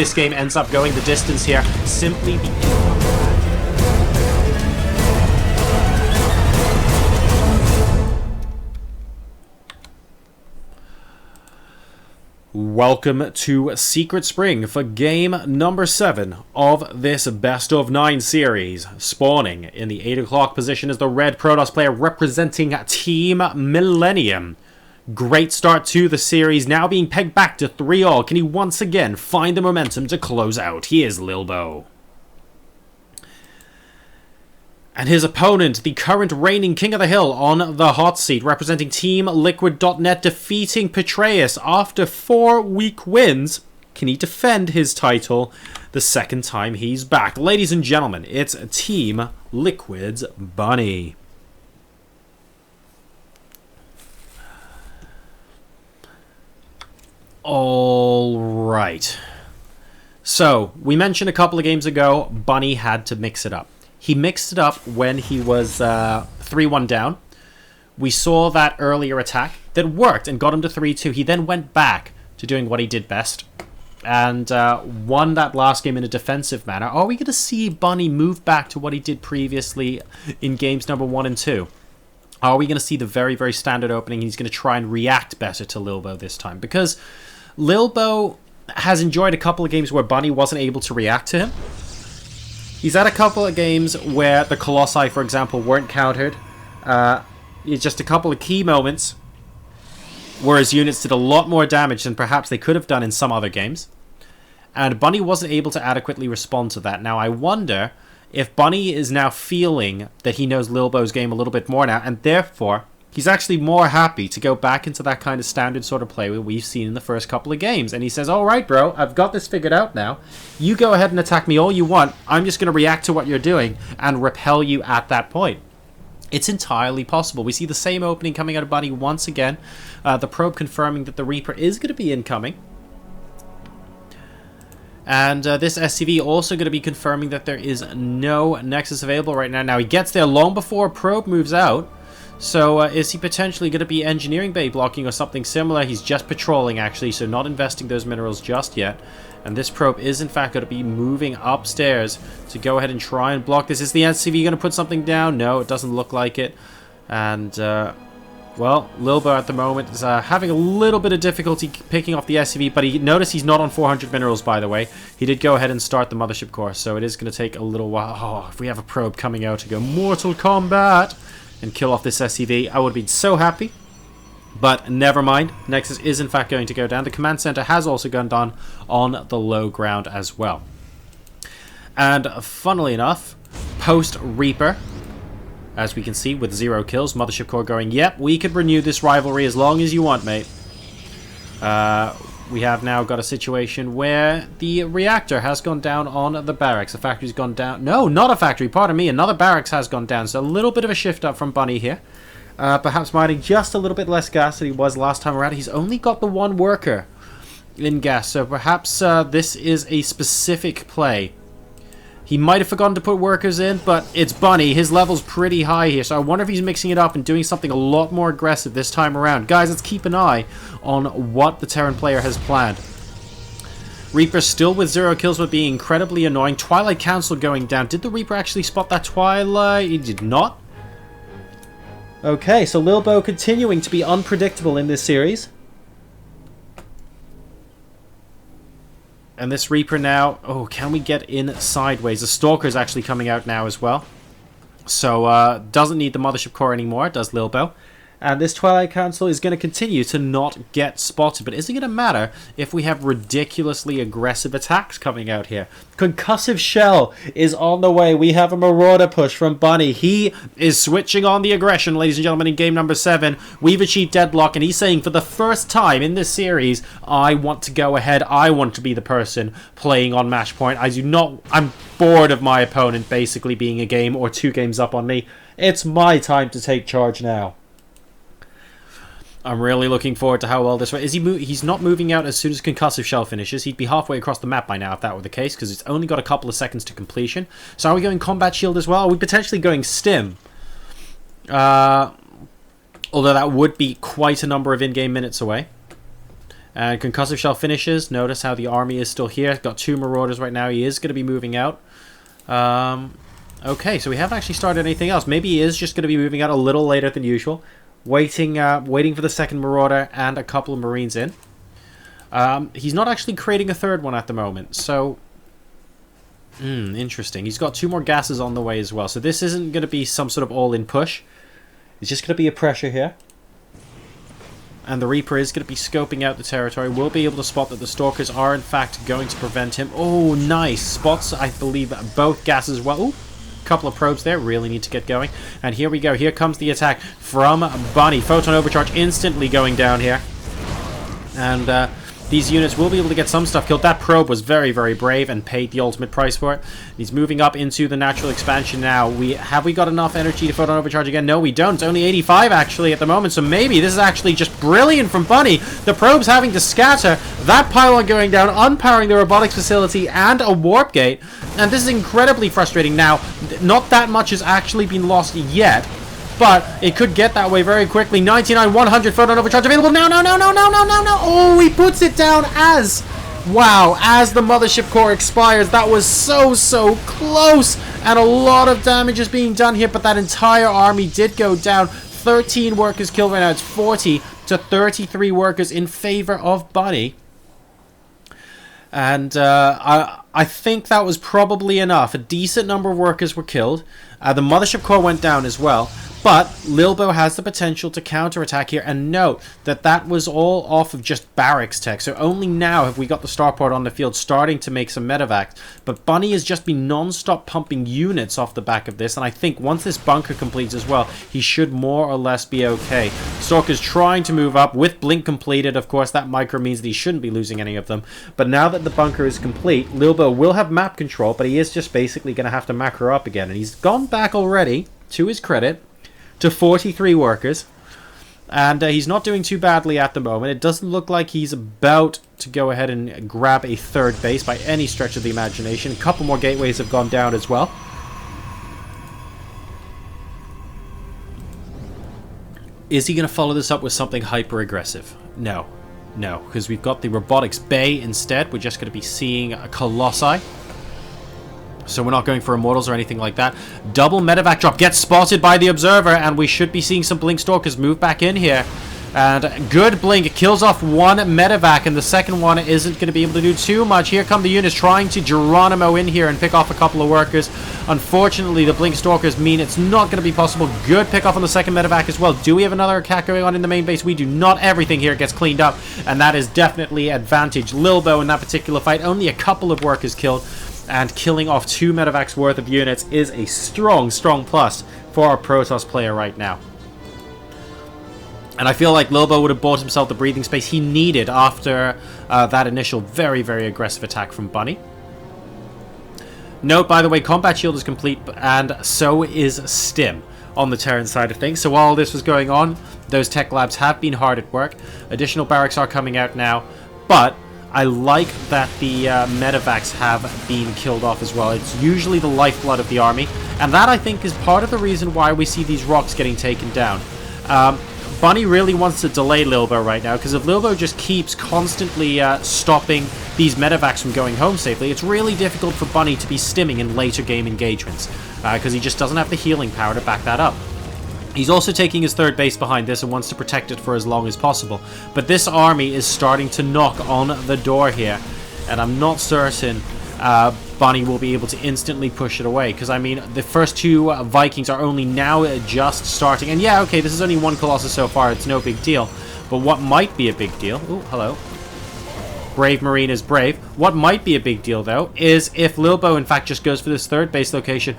this game ends up going the distance here, simply because... Welcome to Secret Spring for game number 7 of this Best of 9 series. Spawning in the 8 o'clock position is the red Protoss player representing Team Millennium. Great start to the series, now being pegged back to 3-all. Can he once again find the momentum to close out? Here's Lilbow. And his opponent, the current reigning King of the Hill on the hot seat, representing Team Liquid.net, defeating Protoss after 4 weak wins. Can he defend his title the second time he's back? Ladies and gentlemen, it's Team Liquid's Bunny. Alright. So, we mentioned a couple of games ago, Bunny had to mix it up. He mixed it up when he was 3-1 down. We saw that earlier attack that worked and got him to 3-2. He then went back to doing what he did best and won that last game in a defensive manner. Are we going to see Bunny move back to what he did previously in games number 1 and 2? Are we going to see the very, very standard opening? He's going to try and react better to Lilbow this time, because Lilbow has enjoyed a couple of games where Bunny wasn't able to react to him. He's had a couple of games where the Colossi, for example, weren't countered. It's just a couple of key moments where his units did a lot more damage than perhaps they could have done in some other games. And Bunny wasn't able to adequately respond to that. Now, I wonder if Bunny is now feeling that he knows Lilbow's game a little bit more now, and therefore he's actually more happy to go back into that kind of standard sort of play that we've seen in the first couple of games. And he says, alright bro, I've got this figured out now. You go ahead and attack me all you want. I'm just going to react to what you're doing and repel you at that point. It's entirely possible. We see the same opening coming out of Bunny once again. The probe confirming that the Reaper is going to be incoming. And this SCV also going to be confirming that there is no Nexus available right now. Now, he gets there long before probe moves out. So is he potentially going to be engineering bay blocking or something similar? He's just patrolling, actually, so not investing those minerals just yet. And this probe is, in fact, going to be moving upstairs to go ahead and try and block this. Is the SCV going to put something down? No, it doesn't look like it. And, well, Lilbow at the moment is having a little bit of difficulty picking off the SCV, but notice he's not on 400 minerals, by the way. He did go ahead and start the mothership core, so it is going to take a little while. Oh, if we have a probe coming out to go Mortal Kombat and kill off this SCV, I would have been so happy. But never mind. Nexus is in fact going to go down. The command center has also gone down on the low ground as well. And funnily enough, post Reaper, as we can see with 0 kills, mothership core going, yep, we could renew this rivalry as long as you want, mate. We have now got a situation where the reactor has gone down on the barracks. The factory's gone down. No, not a factory. Pardon me. Another barracks has gone down. So a little bit of a shift up from Bunny here. Perhaps mining just a little bit less gas than he was last time around. He's only got the 1 worker in gas. So perhaps this is a specific play. He might have forgotten to put workers in, but it's Bunny. His level's pretty high here, so I wonder if he's mixing it up and doing something a lot more aggressive this time around. Guys, let's keep an eye on what the Terran player has planned. Reaper still with 0 kills, but being incredibly annoying. Twilight Council going down. Did the Reaper actually spot that Twilight? He did not. Okay, so Lilbow continuing to be unpredictable in this series. And this Reaper now, oh, can we get in sideways? The Stalker is actually coming out now as well. So, doesn't need the mothership core anymore, does Lilbow. And this Twilight Council is going to continue to not get spotted. But is it going to matter if we have ridiculously aggressive attacks coming out here? Concussive Shell is on the way. We have a Marauder push from Bunny. He is switching on the aggression, ladies and gentlemen, in game number 7. We've achieved deadlock, and he's saying for the first time in this series, I want to go ahead. I want to be the person playing on match point. I'm bored of my opponent basically being a game or 2 games up on me. It's my time to take charge now. I'm really looking forward to how well this way. He's not moving out as soon as Concussive Shell finishes. He'd be halfway across the map by now if that were the case, because it's only got a couple of seconds to completion. So are we going Combat Shield as well? Are we potentially going Stim? Although that would be quite a number of in-game minutes away. And concussive shell finishes. Notice how the army is still here. Got 2 marauders right now. He is going to be moving out. Okay, so we haven't actually started anything else. Maybe he is just going to be moving out a little later than usual. Waiting for the second marauder and a couple of marines in. He's not actually creating a third one at the moment, so... interesting. He's got 2 more gases on the way as well, so this isn't going to be some sort of all-in push. It's just going to be a pressure here. And the Reaper is going to be scoping out the territory. We'll be able to spot that the Stalkers are, in fact, going to prevent him. Oh, nice. Spots, I believe, both gases well. Ooh, couple of probes there. Really need to get going. And here we go. Here comes the attack from Bunny. Photon Overcharge instantly going down here. And these units will be able to get some stuff killed. That probe was very, very brave and paid the ultimate price for it. He's moving up into the natural expansion now. Have we got enough energy to Photon Overcharge again? No, we don't. It's only 85 actually at the moment, so maybe this is actually just brilliant from Bunny. The probe's having to scatter. That pylon going down, unpowering the robotics facility and a warp gate. And this is incredibly frustrating. Now, not that much has actually been lost yet, but it could get that way very quickly. 99, 100 Photon Overcharge available. No. Oh, he puts it down as... Wow, as the Mothership Core expires. That was so close. And a lot of damage is being done here, but that entire army did go down. 13 workers killed right now. It's 40 to 33 workers in favor of Bunny. And I think that was probably enough. A decent number of workers were killed. The Mothership Core went down as well. But Lilbow has the potential to counterattack here. And note that that was all off of just barracks tech. So only now have we got the starport on the field starting to make some medevacs. But Bunny has just been non-stop pumping units off the back of this. And I think once this bunker completes as well, he should more or less be okay. Stalker's trying to move up with Blink completed. Of course, that micro means that he shouldn't be losing any of them. But now that the bunker is complete, Lilbow will have map control. But he is just basically going to have to macro up again. And he's gone back already, to his credit, to 43 workers, and he's not doing too badly at the moment. It doesn't look like he's about to go ahead and grab a third base by any stretch of the imagination. A couple more gateways have gone down as well. Is he going to follow this up with something hyper aggressive? No, because we've got the robotics bay instead. We're just going to be seeing a Colossi. So we're not going for Immortals or anything like that. Double medevac drop gets spotted by the Observer, and we should be seeing some Blink Stalkers move back in here. And good Blink kills off one medevac, and the second one isn't going to be able to do too much. Here come the units trying to Geronimo in here and pick off a couple of workers. Unfortunately, the Blink Stalkers mean it's not going to be possible. Good pick off on the second medevac as well. Do we have another attack going on in the main base? We do not. Everything here gets cleaned up, and that is definitely advantage. Lilbow in that particular fight, only a couple of workers killed. And killing off 2 medevacs worth of units is a strong plus for our Protoss player right now. And I feel like Lilbow would have bought himself the breathing space he needed after that initial very aggressive attack from Bunny. Note, by the way, Combat Shield is complete, and so is Stim on the Terran side of things. So while this was going on, those tech labs have been hard at work. Additional barracks are coming out now, but I like that the medevacs have been killed off as well. It's usually the lifeblood of the army, and that, I think, is part of the reason why we see these rocks getting taken down. Bunny really wants to delay Lilbow right now, because if Lilbow just keeps constantly stopping these medevacs from going home safely, it's really difficult for Bunny to be stimming in later game engagements, because he just doesn't have the healing power to back that up. He's also taking his third base behind this and wants to protect it for as long as possible. But this army is starting to knock on the door here. And I'm not certain Bunny will be able to instantly push it away. Because, I mean, the first 2 Vikings are only now just starting. And yeah, okay, this is only 1 Colossus so far. It's no big deal. But what might be a big deal... Oh, hello. Brave Marine is brave. What might be a big deal, though, is if Lilbow, in fact, just goes for this third base location...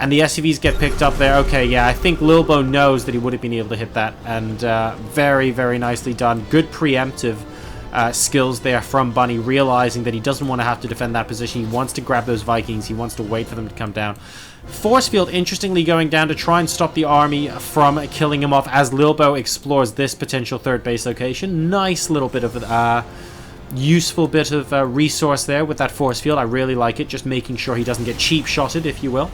And the SCVs get picked up there. Okay, yeah, I think Lilbow knows that he would have been able to hit that. And very nicely done. Good preemptive skills there from Bunny, realizing that he doesn't want to have to defend that position. He wants to grab those Vikings. He wants to wait for them to come down. Force field, interestingly, going down to try and stop the army from killing him off as Lilbow explores this potential third base location. Nice little bit of... useful bit of resource there with that force field. I really like it. Just making sure he doesn't get cheap shotted, if you will.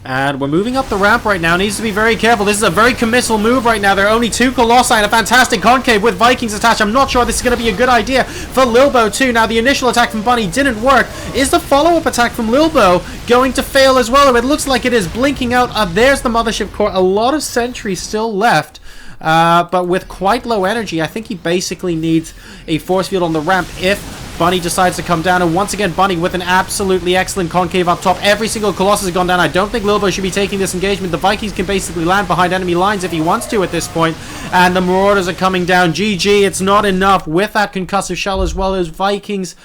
And we're moving up the ramp right now. Needs to be very careful. This is a very committal move right now. There are only 2 Colossi and a fantastic concave with Vikings attached. I'm not sure this is going to be a good idea for Lilbow too. Now, the initial attack from Bunny didn't work. Is the follow-up attack from Lilbow going to fail as well? It looks like it is. Blinking out. There's the Mothership Core. A lot of sentries still left. But with quite low energy, I think he basically needs a force field on the ramp if Bunny decides to come down. And once again, Bunny with an absolutely excellent concave up top. Every single Colossus has gone down. I don't think Lilbow should be taking this engagement. The Vikings can basically land behind enemy lines if he wants to at this point. And the Marauders are coming down. GG, it's not enough with that concussive shell as well as Vikings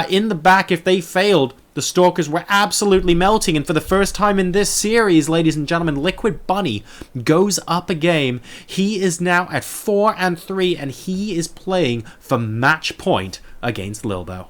in the back. If they failed, the Stalkers were absolutely melting, and for the first time in this series, ladies and gentlemen, Liquid Bunny goes up a game. He is now at 4-3, and he is playing for match point against Lilbow.